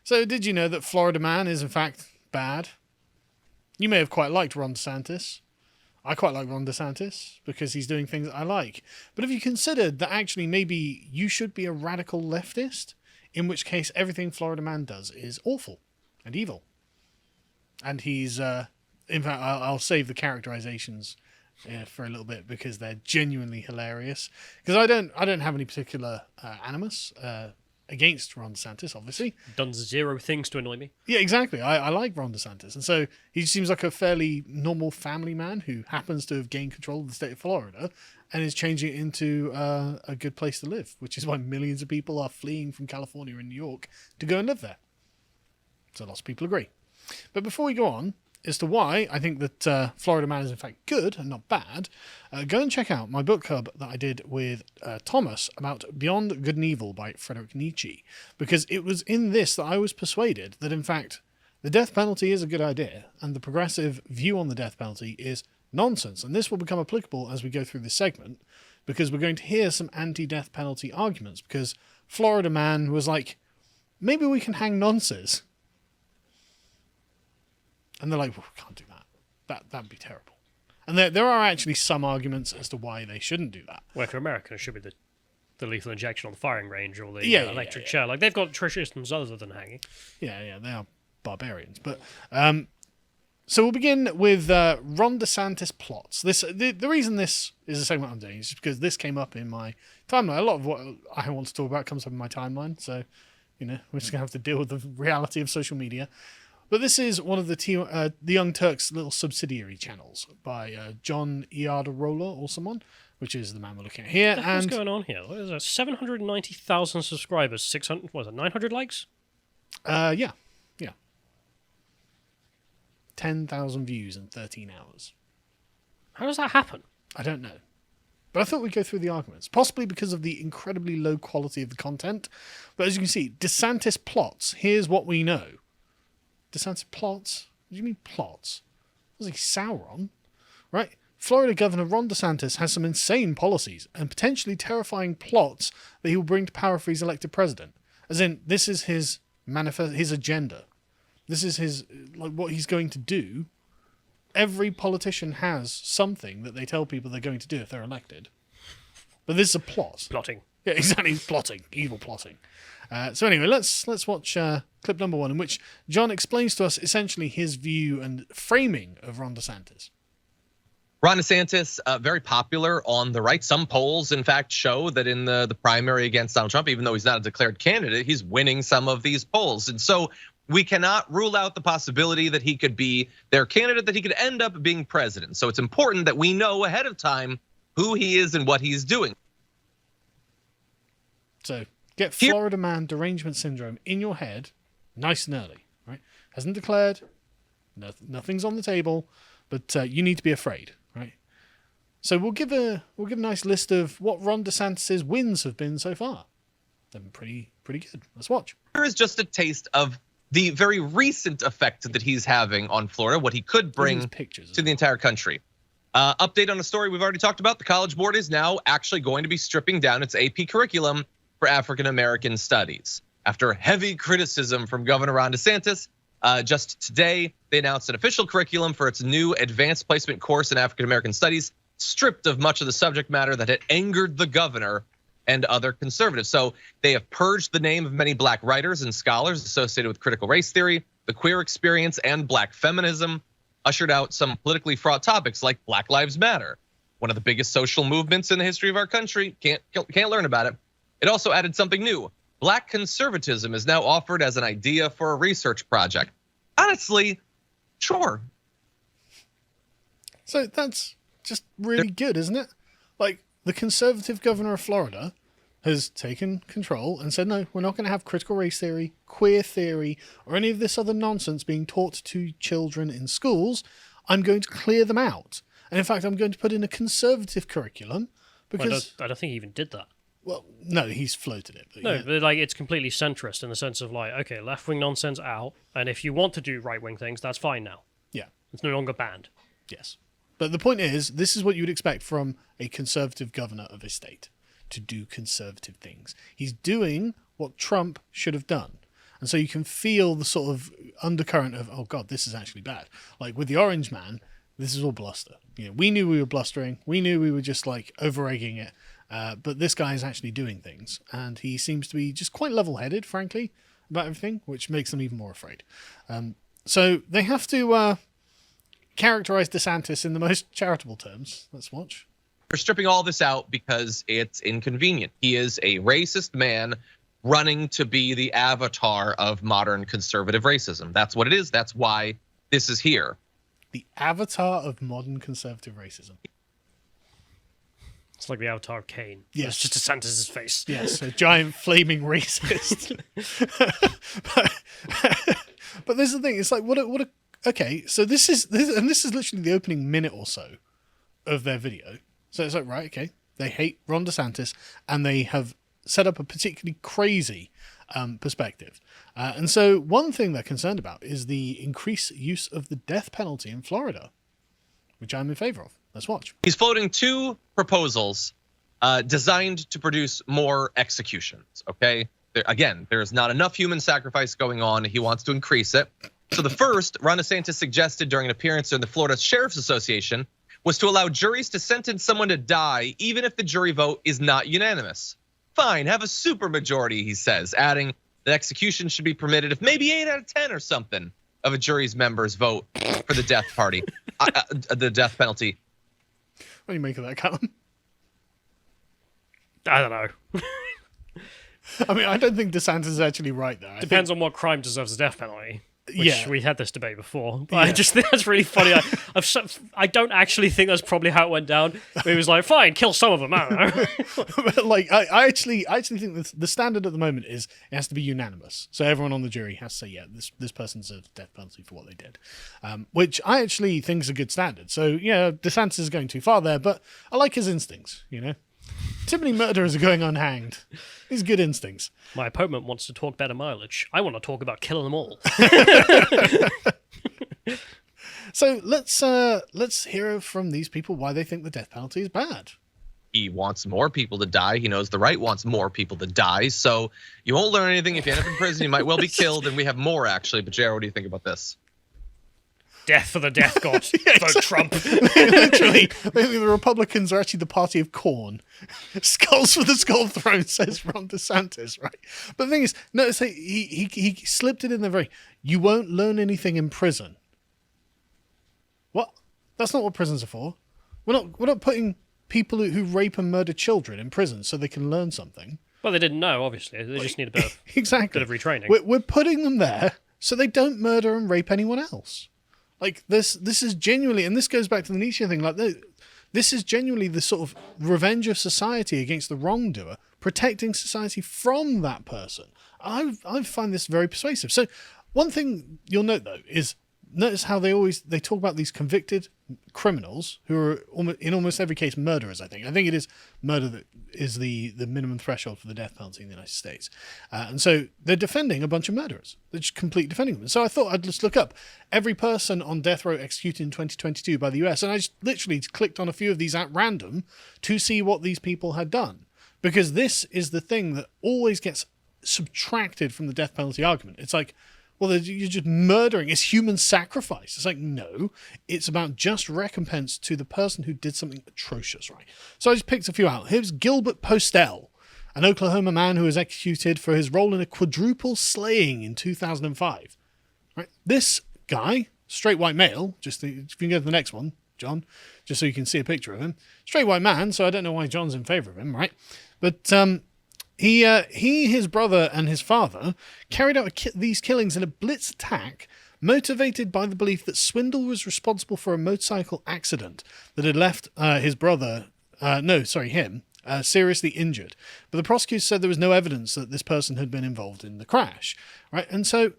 So, did you know that Florida Man is in fact bad? You may have quite liked Ron DeSantis. I quite like Ron DeSantis because he's doing things I like. But have you considered that actually maybe you should be a radical leftist? In which case, everything Florida Man does is awful and evil. And he's, in fact, I'll save the characterizations for a little bit because they're genuinely hilarious. Because I don't have any particular animus against Ron DeSantis, obviously. Done zero things to annoy me. Yeah, exactly. I like Ron DeSantis. And so he seems like a fairly normal family man who happens to have gained control of the state of Florida and is changing it into a good place to live, which is why millions of people are fleeing from California and New York to go and live there. So lots of people agree. But before we go on, as to why I think that Florida Man is in fact good and not bad, go and check out my book club that I did with Thomas about Beyond Good and Evil by Friedrich Nietzsche, because it was in this that I was persuaded that in fact the death penalty is a good idea and the progressive view on the death penalty is nonsense. And this will become applicable as we go through this segment, because we're going to hear some anti-death penalty arguments, because Florida Man was like, maybe we can hang nonces. And they're like, well, we can't do that. That'd be terrible. And there are actually some arguments as to why they shouldn't do that. Well, for America, it should be the lethal injection on the firing range or the electric chair. Like, they've got systems other than hanging. Yeah, they are barbarians. But so we'll begin with Ron DeSantis plots. The reason this is a segment I'm doing is because this came up in my timeline. A lot of what I want to talk about comes up in my timeline. So, we're just going to have to deal with the reality of social media. But this is one of the Young Turks' little subsidiary channels by John Iadarola or someone, which is the man we're looking at here. What's going on here? What is that? 790,000 subscribers, 900 likes? Yeah. 10,000 views in 13 hours. How does that happen? I don't know. But I thought we'd go through the arguments, possibly because of the incredibly low quality of the content. But as you can see, DeSantis plots. Here's what we know. DeSantis plots? What do you mean plots? Was he Sauron? Right? Florida Governor Ron DeSantis has some insane policies and potentially terrifying plots that he will bring to power if he's elected president. As in, this is his his agenda. This is his what he's going to do. Every politician has something that they tell people they're going to do if they're elected. But this is a plot. Plotting. Yeah, exactly. Plotting. Evil plotting. So anyway, let's watch clip number 1, in which John explains to us essentially his view and framing of Ron DeSantis. Ron DeSantis, very popular on the right. Some polls, in fact, show that in the primary against Donald Trump, even though he's not a declared candidate, he's winning some of these polls. And so we cannot rule out the possibility that he could be their candidate, that he could end up being president. So it's important that we know ahead of time who he is and what he's doing. So get Florida Man derangement syndrome in your head nice and early, right? Hasn't declared, nothing's on the table, but you need to be afraid, right? So we'll give a nice list of what Ron DeSantis' wins have been so far. They've been pretty good. Let's watch. Here is just a taste of the very recent effect that he's having on Florida, what he could bring to the entire country. Update on a story we've already talked about. The College Board is now actually going to be stripping down its AP curriculum for African American studies. After heavy criticism from Governor Ron DeSantis, just today, they announced an official curriculum for its new advanced placement course in African American studies, stripped of much of the subject matter that had angered the governor and other conservatives. So they have purged the name of many black writers and scholars associated with critical race theory, the queer experience, and black feminism, ushered out some politically fraught topics like Black Lives Matter, one of the biggest social movements in the history of our country. Can't learn about it. It also added something new. Black conservatism is now offered as an idea for a research project. Honestly, sure. So that's just really good, isn't it? Like, the conservative governor of Florida has taken control and said, no, we're not going to have critical race theory, queer theory, or any of this other nonsense being taught to children in schools. I'm going to clear them out. And in fact, I'm going to put in a conservative curriculum because... I don't think he even did that. Well, no, he's floated it. But no, but like it's completely centrist in the sense of like, okay, left-wing nonsense out, and if you want to do right-wing things, that's fine now. Yeah. It's no longer banned. Yes. But the point is, this is what you would expect from a conservative governor of a state, to do conservative things. He's doing what Trump should have done. And so you can feel the sort of undercurrent of, oh God, this is actually bad. Like with the Orange Man, this is all bluster. We knew we were blustering. We knew we were just like over-egging it. But this guy is actually doing things. And he seems to be just quite level-headed, frankly, about everything, which makes them even more afraid. So they have to characterize DeSantis in the most charitable terms. Let's watch. We're stripping all this out because it's inconvenient. He is a racist man running to be the avatar of modern conservative racism. That's what it is. That's why this is here. The avatar of modern conservative racism. It's like the avatar of Kane. Yes. It's just DeSantis' face. Yes, a giant flaming racist. But there's the thing. It's like, okay, so this is literally the opening minute or so of their video. So it's like, right, okay, they hate Ron DeSantis, and they have set up a particularly crazy perspective. And so one thing they're concerned about is the increased use of the death penalty in Florida, which I'm in favor of. Let's watch. He's floating two proposals designed to produce more executions, okay? Again, there's not enough human sacrifice going on. He wants to increase it. So the first, Ron DeSantis suggested during an appearance in the Florida Sheriff's Association, was to allow juries to sentence someone to die even if the jury vote is not unanimous. Fine, have a supermajority, he says, adding that execution should be permitted if maybe 8 out of 10 or something of a jury's members vote for the death the death penalty. What do you make of that, Callum? I don't know. I mean, I don't think DeSantis is actually right there. Depends on what crime deserves the death penalty. Which we had this debate before, but Yeah. I just think that's really funny. I don't actually think that's probably how it went down. It was like, fine, kill some of them. I don't know. But like, I actually think the standard at the moment is it has to be unanimous. So everyone on the jury has to say, yeah, this person deserves death penalty for what they did, which I actually think is a good standard. So yeah, DeSantis is going too far there, but I like his instincts. Too many murderers are going unhanged. These good instincts. My opponent wants to talk better mileage. I want to talk about killing them all. So let's hear from these people why they think the death penalty is bad. He wants more people to die. He knows the right wants more people to die. So you won't learn anything. If you end up in prison, you might well be killed. And we have more, actually. But Jared, what do you think about this? Death for the death god. Vote Trump. Literally, the Republicans are actually the party of corn. Skulls for the skull throne, says Ron DeSantis, right? But the thing is, notice he slipped it in there you won't learn anything in prison. What? That's not what prisons are for. We're not putting people who rape and murder children in prison so they can learn something. Well, they didn't know, obviously. They just need a bit of, exactly. bit of retraining. We're putting them there so they don't murder and rape anyone else. Like this is genuinely, and this goes back to the Nietzsche thing, like this is genuinely the sort of revenge of society against the wrongdoer, protecting society from that person. I find this very persuasive. So one thing you'll note though is notice how they talk about these convicted criminals who are in almost every case murderers. I think it is murder that is the minimum threshold for the death penalty in the United States, and so they're defending a bunch of murderers. They're just completely defending them. And so I thought I'd just look up every person on death row executed in 2022 by the US, and I just literally clicked on a few of these at random to see what these people had done, because this is the thing that always gets subtracted from the death penalty argument. It's like, well, you're just murdering. It's human sacrifice. It's like, no, it's about just recompense to the person who did something atrocious, right? So I just picked a few out. Here's Gilbert Postel, an Oklahoma man who was executed for his role in a quadruple slaying in 2005. Right? This guy, straight white male, if you can go to the next one, John, just so you can see a picture of him. Straight white man, so I don't know why John's in favor of him, right? But He, his brother, and his father carried out these killings in a blitz attack motivated by the belief that Swindle was responsible for a motorcycle accident that had left him seriously injured. But the prosecutors said there was no evidence that this person had been involved in the crash, right? And so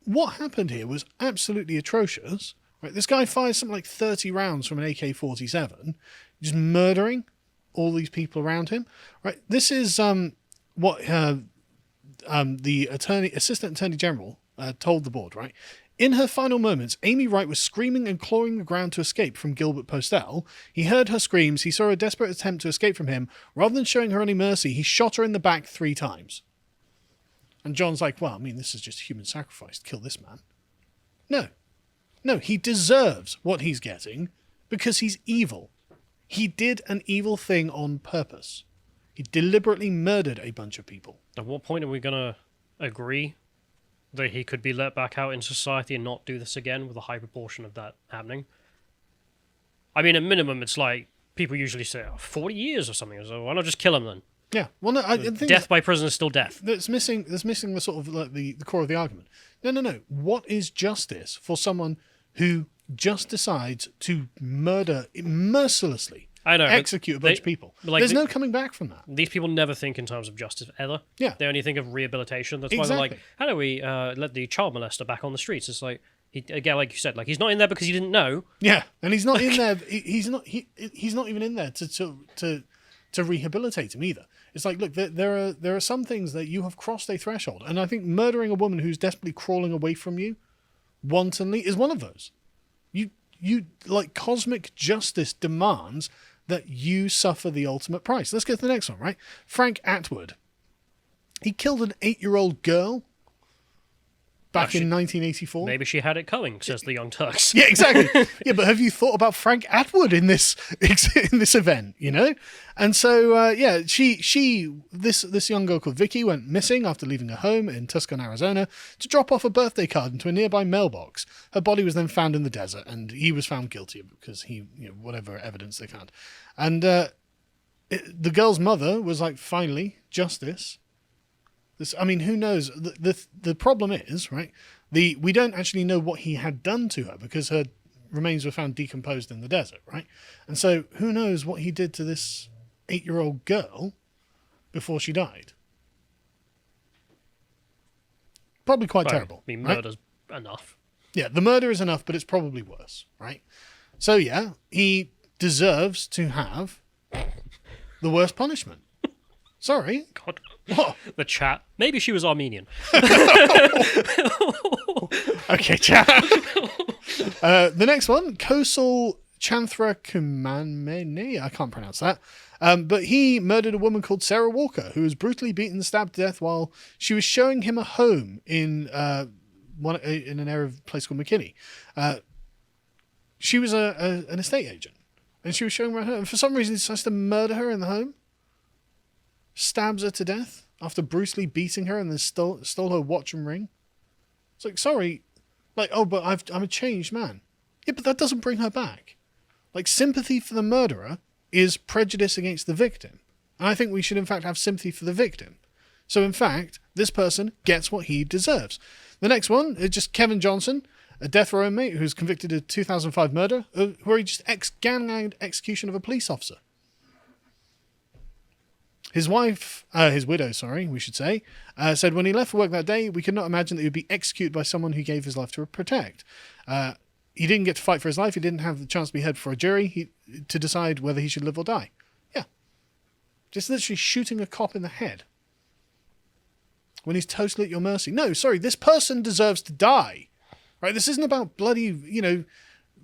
what happened here was absolutely atrocious, right? This guy fires something like 30 rounds from an AK-47, just murdering all these people around him, right? This is what the assistant attorney general told the board, right? In her final moments, Amy Wright was screaming and clawing the ground to escape from Gilbert Postel. He heard her screams. He saw a desperate attempt to escape from him. Rather than showing her any mercy, he shot her in the back 3 times. And John's like, well, I mean, this is just human sacrifice to kill this man. No, he deserves what he's getting because he's evil. He did an evil thing on purpose. He deliberately murdered a bunch of people. At what point are we going to agree that he could be let back out in society and not do this again with a high proportion of that happening? I mean, at minimum, it's like people usually say 40 years or something. So why not just kill him then? Yeah. Well, no, I think death by prison is still death. That's missing the sort of like the core of the argument. No. What is justice for someone who just decides to murder mercilessly? Execute a bunch of people. There's no coming back from that. These people never think in terms of justice ever. Yeah. They only think of rehabilitation. That's why they're like, how do we let the child molester back on the streets? It's like, again, like you said, like he's not in there because he didn't know. Yeah, and he's not in there. He's not even in there to rehabilitate him either. It's like, look, there are some things that you have crossed a threshold, and I think murdering a woman who's desperately crawling away from you wantonly is one of those. You like cosmic justice demands that you suffer the ultimate price. Let's go to the next one, right? Frank Atwood. He killed an 8-year-old girl back in 1984. Maybe she had it coming, says the Young Turks. Yeah, exactly. Yeah, but have you thought about Frank Atwood in this event? You know, and so this young girl called Vicky went missing after leaving her home in Tucson, Arizona, to drop off a birthday card into a nearby mailbox. Her body was then found in the desert, and he was found guilty because whatever evidence they found, and the girl's mother was like, finally, justice. I mean, who knows? The problem is, right, we don't actually know what he had done to her because her remains were found decomposed in the desert, right? And so who knows what he did to this 8-year-old girl before she died? Probably quite terrible. I mean, murder's enough. Yeah, the murder is enough, but it's probably worse, right? So yeah, he deserves to have the worst punishment. Sorry. God. What? The chat. Maybe she was Armenian. Okay, chat. The next one, Kosal Chanthrakumane. I can't pronounce that. But he murdered a woman called Sarah Walker, who was brutally beaten and stabbed to death while she was showing him a home in an area of a place called McKinney. She was an estate agent, and she was showing around her. And for some reason, he decides to murder her in the home. Stabs her to death after brutally beating her and then stole her watch and ring. It's like, sorry, like, oh, but I'm a changed man. Yeah, but that doesn't bring her back. Like, sympathy for the murderer is prejudice against the victim. And I think we should, in fact, have sympathy for the victim. So, in fact, this person gets what he deserves. The next one is just Kevin Johnson, a death row inmate who's convicted of 2005 murder, where he just gang execution of a police officer. His widow, we should say, said when he left for work that day, we could not imagine that he would be executed by someone who gave his life to protect. He didn't get to fight for his life. He didn't have the chance to be heard before a jury to decide whether he should live or die. Yeah. Just literally shooting a cop in the head when he's totally at your mercy. No, sorry, this person deserves to die. Right? This isn't about bloody,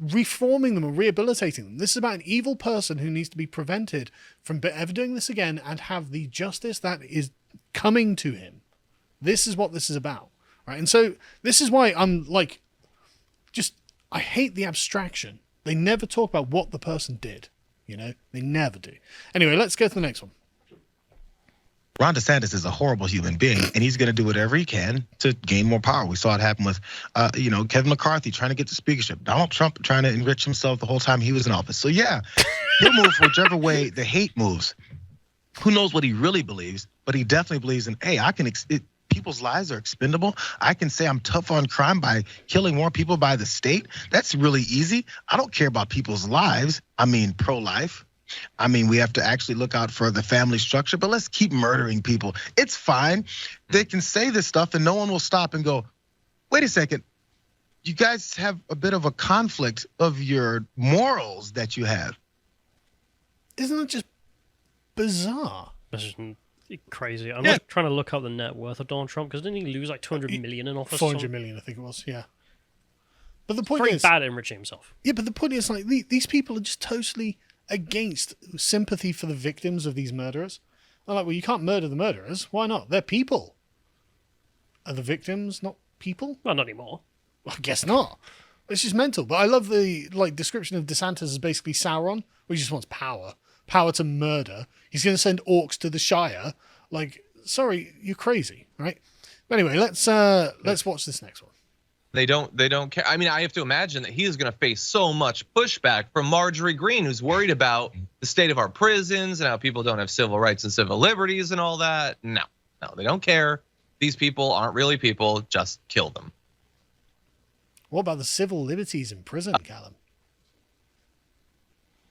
reforming them or rehabilitating them. This is about an evil person who needs to be prevented from ever doing this again and have the justice that is coming to him. This is what this is about, right? And so this is why I'm like, I hate the abstraction. They never talk about what the person did, They never do. Anyway, let's go to the next one. Ron DeSantis is a horrible human being, and he's going to do whatever he can to gain more power. We saw it happen with, Kevin McCarthy trying to get the speakership. Donald Trump trying to enrich himself the whole time he was in office. So, yeah, he'll move whichever way the hate moves. Who knows what he really believes, but he definitely believes in, hey, people's lives are expendable. I can say I'm tough on crime by killing more people by the state. That's really easy. I don't care about people's lives. I mean, pro-life. I mean, we have to actually look out for the family structure, but let's keep murdering people. It's fine. They can say this stuff and no one will stop and go, wait a second. You guys have a bit of a conflict of your morals that you have. Isn't it just bizarre? This is crazy. I'm just trying to look up the net worth of Donald Trump because didn't he lose like 200 million in office? 400 million, I think it was, yeah. But the point is... is... bad at enriching himself. Yeah, but the point is, like, these people are just totally against sympathy for the victims of these murderers. They're like, well, you can't murder the murderers. Why not? They're people. are the victims not people? Well, not anymore. I guess not. It's just mental. But I love the description of DeSantis as basically Sauron, who just wants power. Power to murder. He's going to send orcs to the Shire. Sorry, you're crazy, right? But anyway, let's watch this next one. They don't care. I mean, I have to imagine that he is going to face so much pushback from Marjorie Greene, who's worried about the state of our prisons and how people don't have civil rights and civil liberties and all that. No, they don't care. These people aren't really people. Just kill them. What about the civil liberties in prison, Callum?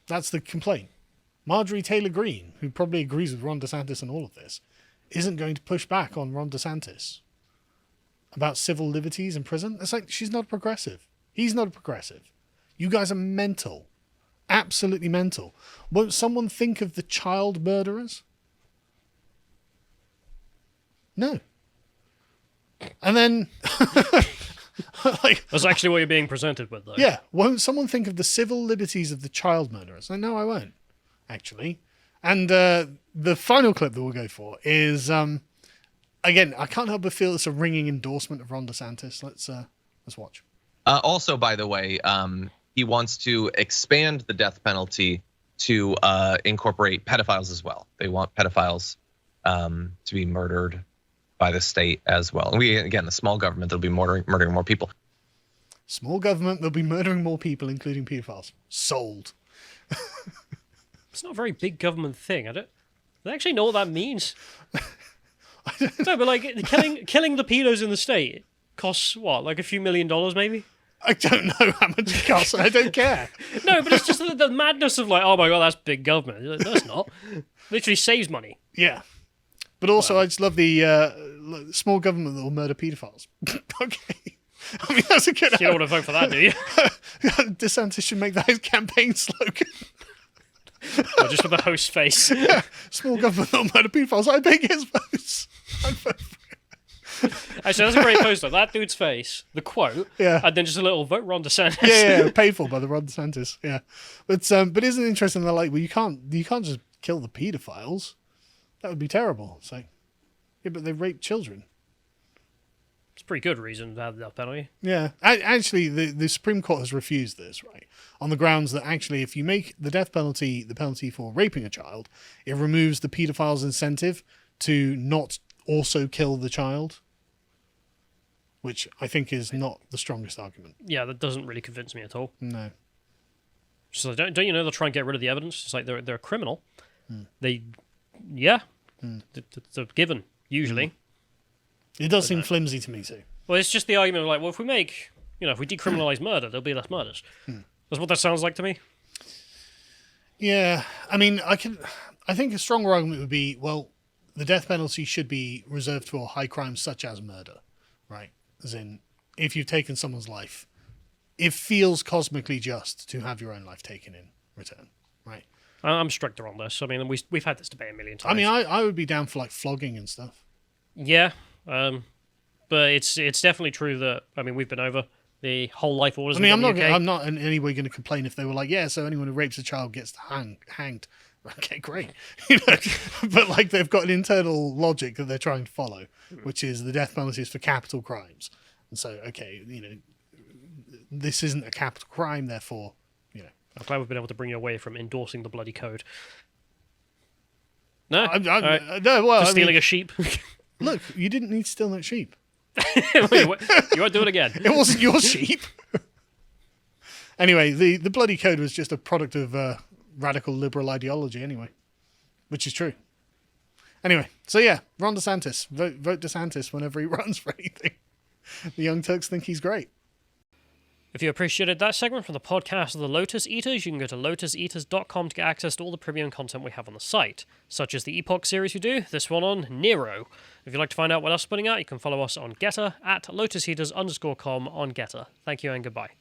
That's the complaint. Marjorie Taylor Greene, who probably agrees with Ron DeSantis on all of this, isn't going to push back on Ron DeSantis about civil liberties in prison. It's like, she's not a progressive. He's not a progressive. You guys are mental. Absolutely mental. Won't someone think of the child murderers? No. And then... That's actually what you're being presented with, though. Yeah. Won't someone think of the civil liberties of the child murderers? No, I won't, actually. And the final clip that we'll go for is... Again, I can't help but feel it's a ringing endorsement of Ron DeSantis. Let's watch. Also, by the way, he wants to expand the death penalty to incorporate pedophiles as well. They want pedophiles to be murdered by the state as well. And the small government, they'll be murdering more people. Small government, they'll be murdering more people, including pedophiles. Sold. It's not a very big government thing. Do they actually know what that means? No, but killing the pedos in the state costs what, like a few $1 million maybe? I don't know how much it costs, and I don't care. No, but it's just the madness of oh my god, that's big government. Like, no, it's not. Literally saves money. Yeah. But also, I just love the small government that will murder pedophiles. Okay. I mean, that's a good... You don't want to vote for that, do you? DeSantis should make that his campaign slogan. Or just with the host face. Yeah. Small government that will murder pedophiles. I beg his votes. I vote for it. Actually, that's a great poster. That dude's face, the quote, yeah, and then just a little vote Ron DeSantis. Yeah, paid for by the Ron DeSantis. Yeah, but isn't it interesting? They're like, well, you can't just kill the pedophiles. That would be terrible. It's like, yeah, but they rape children. It's a pretty good reason to have that penalty. Yeah, actually, the Supreme Court has refused this, right, on the grounds that actually, if you make the death penalty the penalty for raping a child, it removes the pedophile's incentive to not also kill the child, which I think is not the strongest argument. Yeah, that doesn't really convince me at all. No. So don't you know they'll try and get rid of the evidence? It's like they're a criminal. It's a given, usually. It does seem flimsy to me too. Well, it's just the argument of well, if we if we decriminalise murder, there'll be less murders. That's what that sounds like to me. Yeah, I mean, I think a stronger argument would be, well, the death penalty should be reserved for high crimes such as murder, right? As in, if you've taken someone's life, it feels cosmically just to have your own life taken in return, right? I'm stricter on this. I mean, we've had this debate a million times. I mean, I would be down for flogging and stuff. Yeah, but it's definitely true that we've been over the whole life orders. I mean, I'm not in any way going to complain if they were like, yeah, so anyone who rapes a child gets hanged. Okay, great. But they've got an internal logic that they're trying to follow, which is the death penalty is for capital crimes. And so, okay, this isn't a capital crime, therefore, I'm glad we've been able to bring you away from endorsing the bloody code. No, no. Well, stealing a sheep. Look, you didn't need to steal that sheep. You won't do it again. It wasn't your sheep. Anyway, the bloody code was just a product of radical liberal ideology, anyway, which is true. Anyway, so yeah, Ron DeSantis, vote DeSantis whenever he runs for anything. The Young Turks think he's great. If you appreciated that segment from the podcast of the Lotus Eaters, you can go to lotuseaters.com to get access to all the premium content we have on the site, such as the Epoch series we do, this one on Nero. If you'd like to find out what else is putting out, you can follow us on Getter at lotuseaters_com on Getter. Thank you and goodbye.